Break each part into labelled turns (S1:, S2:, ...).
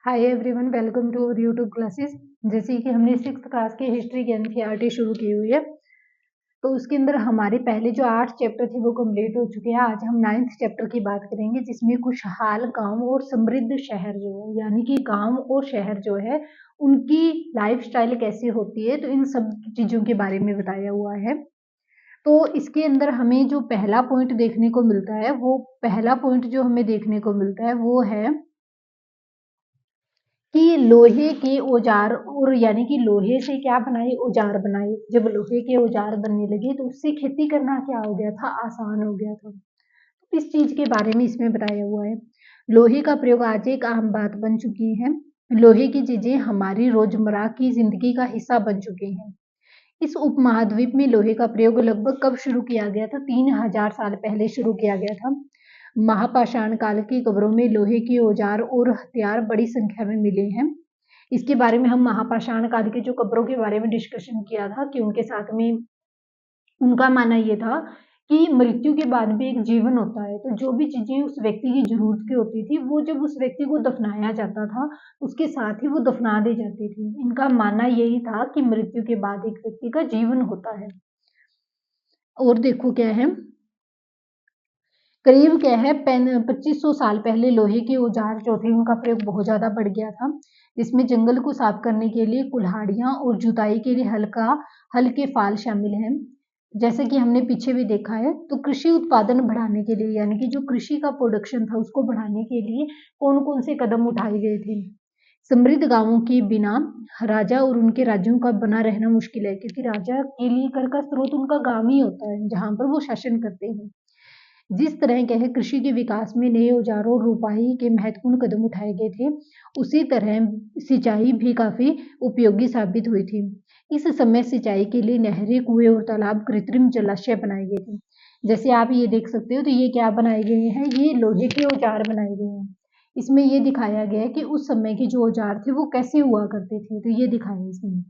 S1: Hi everyone, welcome to our YouTube classes. जैसे कि हमने 6th क्लास के हिस्ट्री की एनसीईआरटी शुरू की हुई है, तो उसके अंदर हमारे पहले जो 8 चैप्टर थे वो कंप्लीट हो चुके हैं। आज हम 9th चैप्टर की बात करेंगे, जिसमें खुशहाल गांव और समृद्ध शहर जो है, यानी कि गांव और शहर जो है उनकी लाइफस्टाइल कैसी होती है, तो इन सब चीज़ों के बारे में बताया हुआ है। तो इसके अंदर हमें जो पहला पॉइंट देखने को मिलता है, वो पहला पॉइंट जो हमें देखने को मिलता है वो है कि लोहे के औजार, और यानी कि लोहे से क्या बनाए, औजार बनाए। जब लोहे के औजार बनने लगे तो उससे खेती करना क्या हो गया था, आसान हो गया था। तो इस चीज के बारे में इसमें बताया हुआ है। लोहे का प्रयोग आज एक आम बात बन चुकी है। लोहे की चीजें हमारी रोजमर्रा की जिंदगी का हिस्सा बन चुके हैं। इस उपमहाद्वीप में लोहे का प्रयोग लगभग कब शुरू किया गया था? 3000 साल पहले शुरू किया गया था। महापाषाण काल की कब्रों में लोहे के औजार और हथियार बड़ी संख्या में मिले हैं। इसके बारे में हम महापाषाण काल के जो कब्रों के बारे में डिस्कशन किया था कि उनके साथ में उनका मानना ये था कि मृत्यु के बाद भी एक जीवन होता है। तो जो भी चीजें उस व्यक्ति की जरूरत की होती थी, वो जब उस व्यक्ति को दफनाया जाता था उसके साथ ही वो दफना दी जाती थी। इनका मानना यही था कि मृत्यु के बाद एक व्यक्ति का जीवन होता है। और देखो क्या है, करीब क्या है 2500 साल पहले लोहे के औजार जो थे उनका प्रयोग बहुत ज्यादा बढ़ गया था, जिसमें जंगल को साफ करने के लिए कुल्हाड़ियां और जुताई के लिए हल के फाल शामिल हैं। जैसे कि हमने पीछे भी देखा है, तो कृषि उत्पादन बढ़ाने के लिए, यानी कि जो कृषि का प्रोडक्शन था उसको बढ़ाने के लिए कौन कौन से कदम उठाए गए थे। समृद्ध गांवों के बिना राजा और उनके राज्यों का बना रहना मुश्किल है, क्योंकि राजा के लिए कर का स्रोत उनका गांव ही होता है जहां पर वो शासन करते हैं। जिस तरह के कृषि के विकास में नए औजारों और रोपाई के महत्वपूर्ण कदम उठाए गए थे, उसी तरह सिंचाई भी काफी उपयोगी साबित हुई थी। इस समय सिंचाई के लिए नहरें, कुएं और तालाब, कृत्रिम जलाशय बनाए गए थे। जैसे आप ये देख सकते हो, तो ये क्या बनाए गए हैं, ये लोहे के औजार बनाए गए हैं। इसमें ये दिखाया गया है कि उस समय के जो औजार थे वो कैसे हुआ करते थे, तो ये दिखाया इसमें।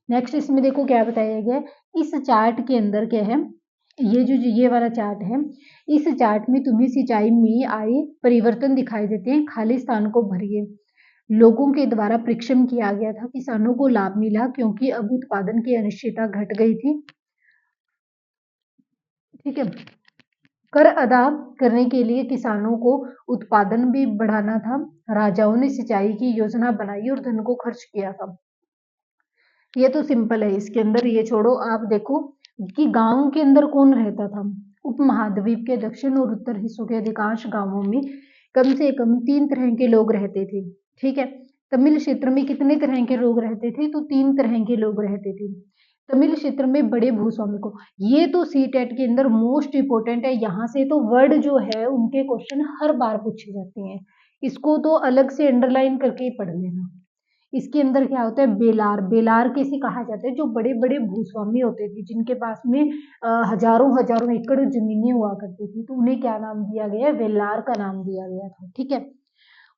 S1: नेक्स्ट इसमें देखो क्या बताया गया है। इस चार्ट के अंदर क्या है, ये वाला चार्ट है। इस चार्ट में तुम्हें सिंचाई में आए परिवर्तन दिखाई देते हैं। खाली स्थान को भरिए। लोगों के द्वारा परीक्षण किया गया था, किसानों को लाभ मिला क्योंकि अब उत्पादन की अनिश्चितता घट गई थी। ठीक है, कर अदा करने के लिए किसानों को उत्पादन भी बढ़ाना था। राजाओं ने सिंचाई की योजना बनाई और धन को खर्च किया था। ये तो सिंपल है, इसके अंदर ये छोड़ो, आप देखो कि गांव के अंदर कौन रहता था। उपमहाद्वीप के दक्षिण और उत्तर हिस्सों के अधिकांश गांवों में कम से कम 3 तरह के लोग रहते थे। ठीक है, तमिल क्षेत्र में कितने तरह के लोग रहते थे, तो 3 तरह के लोग रहते थे। तमिल क्षेत्र में बड़े भूस्वामी को, ये तो सी टेट के अंदर मोस्ट इंपोर्टेंट है। यहाँ से तो वर्ड जो है उनके क्वेश्चन हर बार पूछे जाते हैं, इसको तो अलग से अंडरलाइन करके ही पढ़ लेना। इसके अंदर क्या होता है, बेलार। बेलार किसे कहा जाता है, जो बड़े बड़े भूस्वामी होते थे, जिनके पास में हजारों हजारों एकड़ जमीनें हुआ करती थी, तो उन्हें क्या नाम दिया गया, बेलार का नाम दिया गया था। ठीक है,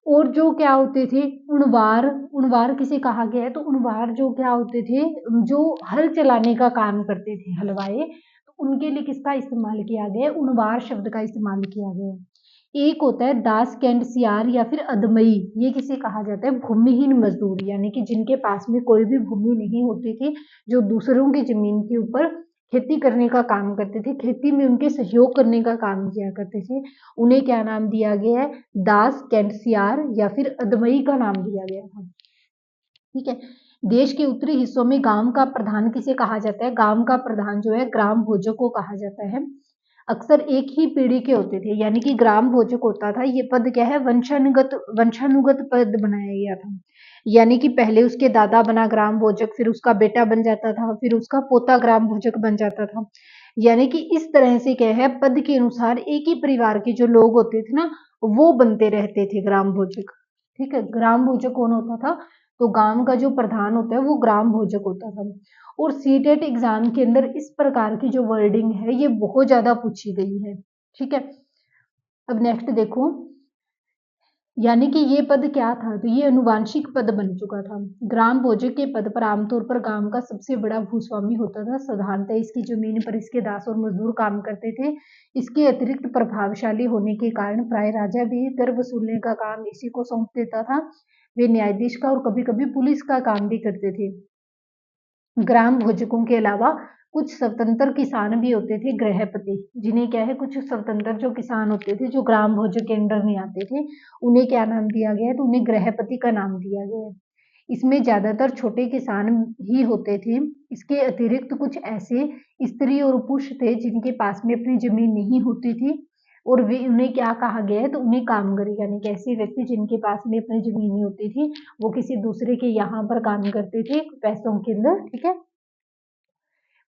S1: और जो क्या होते थे, उणवार। उणवार किसे कहा गया है, तो उणवार जो क्या होते थे, जो हल चलाने का काम करते थे, हलवाए, तो उनके लिए किसका इस्तेमाल किया गया है, उणवार शब्द का इस्तेमाल किया गया है। एक होता है दास कैंडसियार या फिर अदमई। ये किसे कहा जाता है, भूमिहीन मजदूर, यानी कि जिनके पास में कोई भी भूमि नहीं होती थी, जो दूसरों की जमीन के ऊपर खेती करने का काम करते थे, खेती में उनके सहयोग करने का काम किया करते थे, उन्हें क्या नाम दिया गया है, दास कैंडसियार या फिर अदमई का नाम दिया गया था। ठीक है, देश के उत्तरी हिस्सों में गांव का प्रधान किसे कहा जाता है, गांव का प्रधान जो है ग्राम भोजक को कहा जाता है। अक्सर एक ही पीढ़ी के होते थे, यानी कि ग्राम भोजक होता था। ये पद क्या है, वंशानुगत पद बनाया गया था, यानी कि पहले उसके दादा बना ग्राम भोजक, फिर उसका बेटा बन जाता था, फिर उसका पोता ग्राम भोजक बन जाता था। यानी कि इस तरह से क्या है, पद के अनुसार एक ही परिवार के जो लोग होते थे ना, वो बनते रहते थे ग्राम भोजक। ठीक है, ग्राम भोजक कौन होता था, तो गांव का जो प्रधान होता है वो ग्राम भोजक होता था। और सीटेट एग्जाम के अंदर इस प्रकार की जो वर्डिंग है ये बहुत ज्यादा पूछी गई है। ठीक है, अब नेक्स्ट देखो, यानी कि ये पद क्या था, तो ये अनुवांशिक पद बन चुका था। ग्राम भोजक के पद पर आमतौर पर गांव का सबसे बड़ा भूस्वामी होता था। साधारणतः इसकी जमीन पर इसके दास और मजदूर काम करते थे। इसके अतिरिक्त प्रभावशाली होने के कारण प्राय राजा भी कर वसूलने का काम इसी को सौंप देता था। वे न्यायाधीश का और कभी कभी पुलिस का काम भी करते थे। ग्राम भोजकों के अलावा कुछ स्वतंत्र किसान भी होते थे, गृहपति, जिन्हें क्या है, कुछ स्वतंत्र जो किसान होते थे जो ग्राम भोजक के अंडर नहीं आते थे, उन्हें क्या नाम दिया गया है, तो उन्हें गृहपति का नाम दिया गया है। इसमें ज्यादातर छोटे किसान ही होते थे। इसके अतिरिक्त कुछ ऐसे स्त्री और पुरुष थे जिनके पास में अपनी जमीन नहीं होती थी, और वे उन्हें क्या कहा गया है, तो उन्हें कामगार, यानी कि ऐसे व्यक्ति जिनके पास में अपनी जमीन नहीं होती थी, वो किसी दूसरे के यहाँ पर काम करते थे पैसों के अंदर, ठीक है।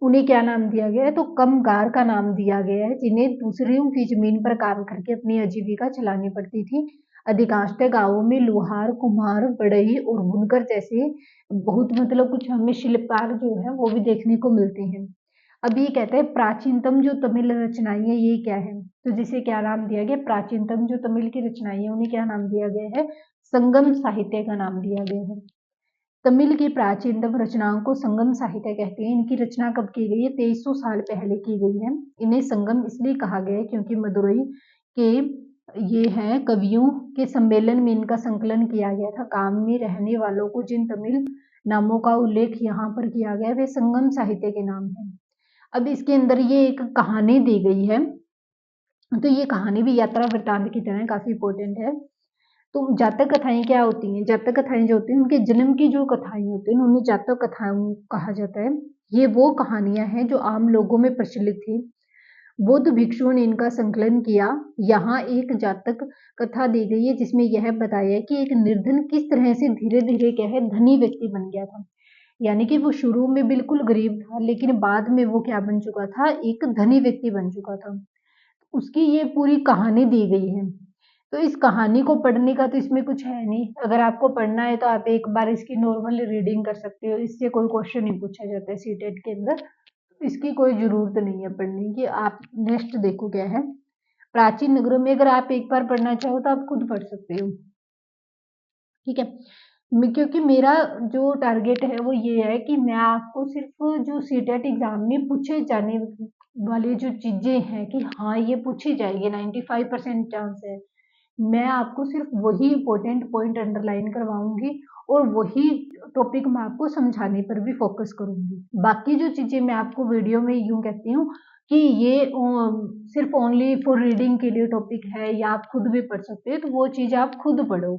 S1: उन्हें क्या नाम दिया गया है, तो कमगार का नाम दिया गया है, जिन्हें दूसरों की जमीन पर काम करके अपनी आजीविका चलानी पड़ती थी। अधिकांशतः गांवों में लोहार, कुम्हार, बढ़ई और बुनकर जैसे बहुत मतलब कुछ हमें शिल्पकार जो है वो भी देखने को मिलते हैं। अब ये कहते हैं प्राचीनतम जो तमिल रचनाएं है ये क्या है, तो जिसे क्या नाम दिया गया, प्राचीनतम जो तमिल की रचनाएं है उन्हें क्या नाम दिया गया है, संगम साहित्य का नाम दिया गया है। तमिल की प्राचीनतम रचनाओं को संगम साहित्य कहते हैं। इनकी रचना कब की गई है, 2300 साल पहले की गई है। इन्हें संगम इसलिए कहा गया है क्योंकि मदुरई के ये है कवियों के सम्मेलन में इनका संकलन किया गया था। गांव में रहने वालों को जिन तमिल नामों का उल्लेख यहाँ पर किया गया है वे संगम साहित्य के नाम है। अब इसके अंदर ये एक कहानी दी गई है, तो ये कहानी भी यात्रा वृतांत की तरह काफी इंपॉर्टेंट है। तो जातक कथाएं क्या होती हैं, जातक कथाएं जो होती हैं उनके जन्म की जो कथाएं होती हैं उन्हें जातक कथाएं कहा जाता है। ये वो कहानियां हैं जो आम लोगों में प्रचलित थी। बौद्ध भिक्षुओं ने इनका संकलन किया। यहाँ एक जातक कथा दी गई है जिसमें यह बताया कि एक निर्धन किस तरह से धीरे धीरे क्या है धनी व्यक्ति बन गया था। यानी कि वो शुरू में बिल्कुल गरीब था लेकिन बाद में वो क्या बन चुका था, एक धनी व्यक्ति बन चुका था। उसकी ये पूरी कहानी दी गई है। तो इस कहानी को पढ़ने का तो इसमें कुछ है नहीं, अगर आपको पढ़ना है तो आप एक बार इसकी नॉर्मल रीडिंग कर सकते हो, इससे कोई क्वेश्चन नहीं पूछा जाता है सीटेट के अंदर। इसकी कोई जरूरत नहीं है पढ़ने की। आप नेक्स्ट देखो क्या है, प्राचीन नगरों में अगर आप एक बार पढ़ना चाहो तो आप खुद पढ़ सकते हो, ठीक है। क्योंकि मेरा जो टारगेट है वो ये है कि मैं आपको सिर्फ जो सीटेट एग्जाम में पूछे जाने वाली जो चीजें हैं कि हाँ ये पूछी जाएगी, 95% चांस है, मैं आपको सिर्फ वही इंपॉर्टेंट पॉइंट अंडरलाइन करवाऊंगी और वही टॉपिक मैं आपको समझाने पर भी फोकस करूंगी। बाकी जो चीजें मैं आपको वीडियो में यूं कहती हूँ कि ये सिर्फ ओनली फॉर रीडिंग के लिए टॉपिक है या आप खुद भी पढ़ सकते हो, तो वो चीज आप खुद पढ़ो।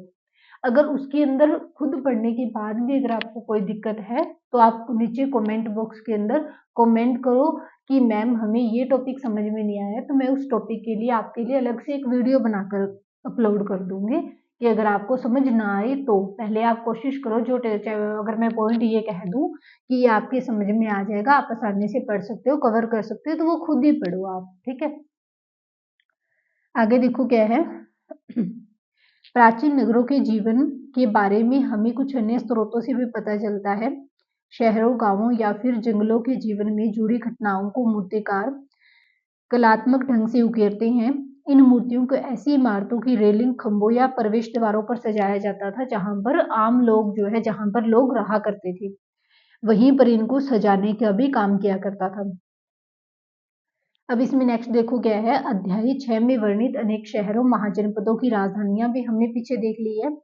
S1: अगर उसके अंदर खुद पढ़ने के बाद भी अगर आपको कोई दिक्कत है तो आप नीचे कमेंट बॉक्स के अंदर कमेंट करो कि मैम हमें ये टॉपिक समझ में नहीं आया, तो मैं उस टॉपिक के लिए आपके लिए अलग से एक वीडियो बनाकर अपलोड कर दूंगी कि अगर आपको समझ ना आए तो पहले आप कोशिश करो, जो अगर मैं पॉइंट ये कह दूं कि ये आपके समझ में आ जाएगा, आप आसानी से पढ़ सकते हो, कवर कर सकते हो, तो वो खुद ही पढ़ो आप, ठीक है। आगे देखो क्या है, प्राचीन नगरों के जीवन के बारे में हमें कुछ अन्य स्रोतों से भी पता चलता है। शहरों, गांवों या फिर जंगलों के जीवन में जुड़ी घटनाओं को मूर्तिकार कलात्मक ढंग से उकेरते हैं। इन मूर्तियों को ऐसी इमारतों की रेलिंग, खंभों या प्रवेश द्वारों पर सजाया जाता था जहां पर आम लोग जो है, जहां पर लोग रहा करते थे, वहीं पर इनको सजाने का भी काम किया करता था। अब इसमें नेक्स्ट देखो क्या है, अध्याय 6 में वर्णित अनेक शहरों, महाजनपदों की राजधानियां भी हमने पीछे देख ली है।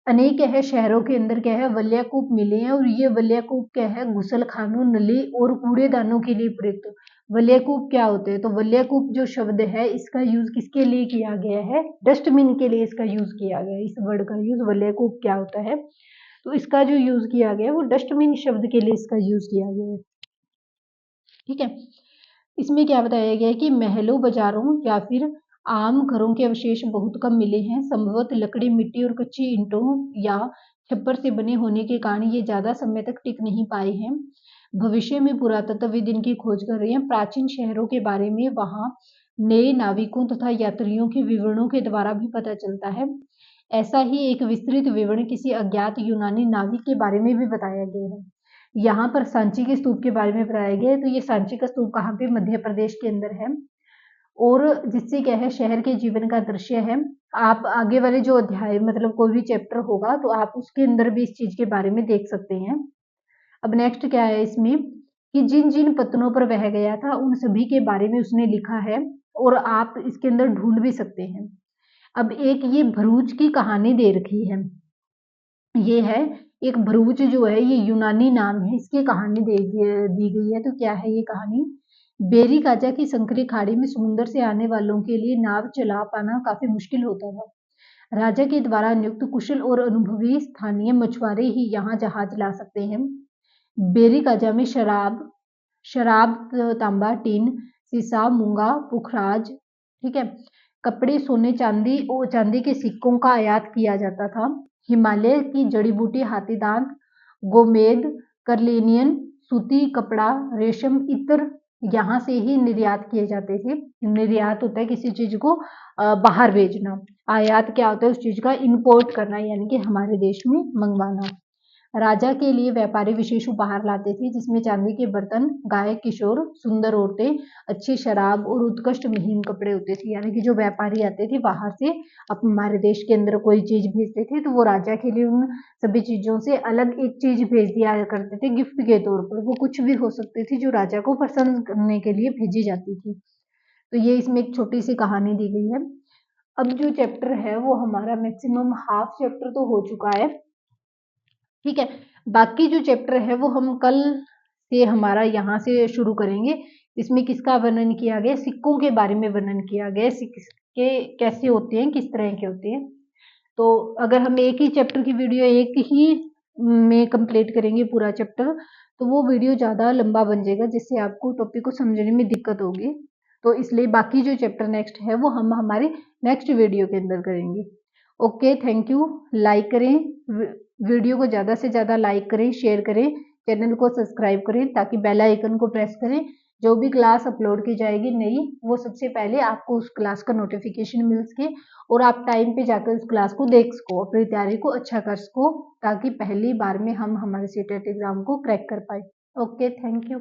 S1: अनेक क्या है शहरों के अंदर क्या है वल्याकूप मिले हैं, और ये वल्याकूप क्या है, गुसलखानों, नली और कूड़ेदानों के लिए प्रयुक्त। वल्याकूप क्या होते हैं, तो वल्याकूप जो शब्द है इसका यूज किसके लिए किया गया है, डस्टबिन के लिए इसका यूज किया गया है। इस वर्ड का यूज वल्याकूप क्या होता है, तो इसका जो यूज किया गया है वो डस्टबिन शब्द के लिए इसका यूज किया गया है, ठीक है। इसमें क्या बताया गया है कि महलों, बाजारों या फिर आम घरों के अवशेष बहुत कम मिले हैं। संभवतः लकड़ी, मिट्टी और कच्ची ईंटों या छप्पर से बने होने के कारण ये ज्यादा समय तक टिक नहीं पाए हैं। भविष्य में पुरातत्वविद इनकी खोज कर रहे हैं। प्राचीन शहरों के बारे में वहां नए नाविकों तथा यात्रियों के विवरणों के द्वारा भी पता चलता है। ऐसा ही एक विस्तृत विवरण किसी अज्ञात यूनानी नाविक के बारे में भी बताया गया है। यहाँ पर सांची के स्तूप के बारे में बताया गया है, तो ये सांची का स्तूप कहाँ पे, मध्य प्रदेश के अंदर है। और जिससे क्या है शहर के जीवन का दृश्य है। आप आगे वाले जो अध्याय मतलब कोई भी चैप्टर होगा तो आप उसके अंदर भी इस चीज के बारे में देख सकते हैं। अब नेक्स्ट क्या है इसमें कि जिन जिन पत्तनों पर बह गया था उन सभी के बारे में उसने लिखा है और आप इसके अंदर ढूंढ भी सकते हैं। अब एक ये भरूच की कहानी दे रखी है, ये है एक भरूच जो है ये यूनानी नाम है, इसकी कहानी दी गई है। तो क्या है ये कहानी? बेरी काजा की संकरी खाड़ी में समुद्र से आने वालों के लिए नाव चला पाना काफी मुश्किल होता था। राजा के द्वारा नियुक्त कुशल और अनुभवी स्थानीय मछुआरे ही यहाँ जहाज ला सकते हैं। बेरी काजा में शराब, तांबा, टीन, सीसा, मूंगा, पुखराज, ठीक है, कपड़े, सोने, चांदी और चांदी के सिक्कों का आयात किया जाता था। हिमालय की जड़ी बूटी, हाथी दांत, गोमेद, कर्लेनियन, सूती कपड़ा, रेशम, इत्र यहाँ से ही निर्यात किए जाते थे। निर्यात होता है किसी चीज को बाहर भेजना, आयात क्या होता है उस चीज का इंपोर्ट करना यानी कि हमारे देश में मंगवाना। राजा के लिए व्यापारी विशेष उपहार लाते थे जिसमें चांदी के बर्तन, गाय, किशोर, सुंदर औरतें, अच्छी शराब और उत्कृष्ट महीन कपड़े होते थे। यानी कि जो व्यापारी आते थे बाहर से अब हमारे देश के अंदर कोई चीज भेजते थे तो वो राजा के लिए उन सभी चीजों से अलग एक चीज भेज दिया करते थे गिफ्ट के तौर पर। वो कुछ भी हो सकती थी जो राजा को पसंद करने के लिए भेजी जाती थी। तो ये इसमें एक छोटी सी कहानी दी गई है। अब जो चैप्टर है वो हमारा मैक्सिमम हाफ चैप्टर तो हो चुका है, ठीक है। बाकी जो चैप्टर है वो हम कल से हमारा यहाँ से शुरू करेंगे। इसमें किसका वर्णन किया गया? सिक्कों के बारे में वर्णन किया गया, सिक्के कैसे होते हैं, किस तरह के होते हैं। तो अगर हम एक ही चैप्टर की वीडियो एक ही में कंप्लीट करेंगे पूरा चैप्टर तो वो वीडियो ज़्यादा लंबा बन जाएगा जिससे आपको टॉपिक को समझने में दिक्कत होगी। तो इसलिए बाकी जो चैप्टर नेक्स्ट है वो हम हमारे नेक्स्ट वीडियो के अंदर करेंगे। Okay, thank you. लाइक करें वीडियो को, ज़्यादा से ज़्यादा लाइक करें, शेयर करें, चैनल को सब्सक्राइब करें ताकि बेल आइकन को प्रेस करें। जो भी क्लास अपलोड की जाएगी नई वो सबसे पहले आपको उस क्लास का नोटिफिकेशन मिल सके और आप टाइम पे जाकर उस क्लास को देख सको, अपनी तैयारी को अच्छा कर सको ताकि पहली बार में हम हमारे सीटेट एग्जाम को क्रैक कर पाए। Okay, thank you.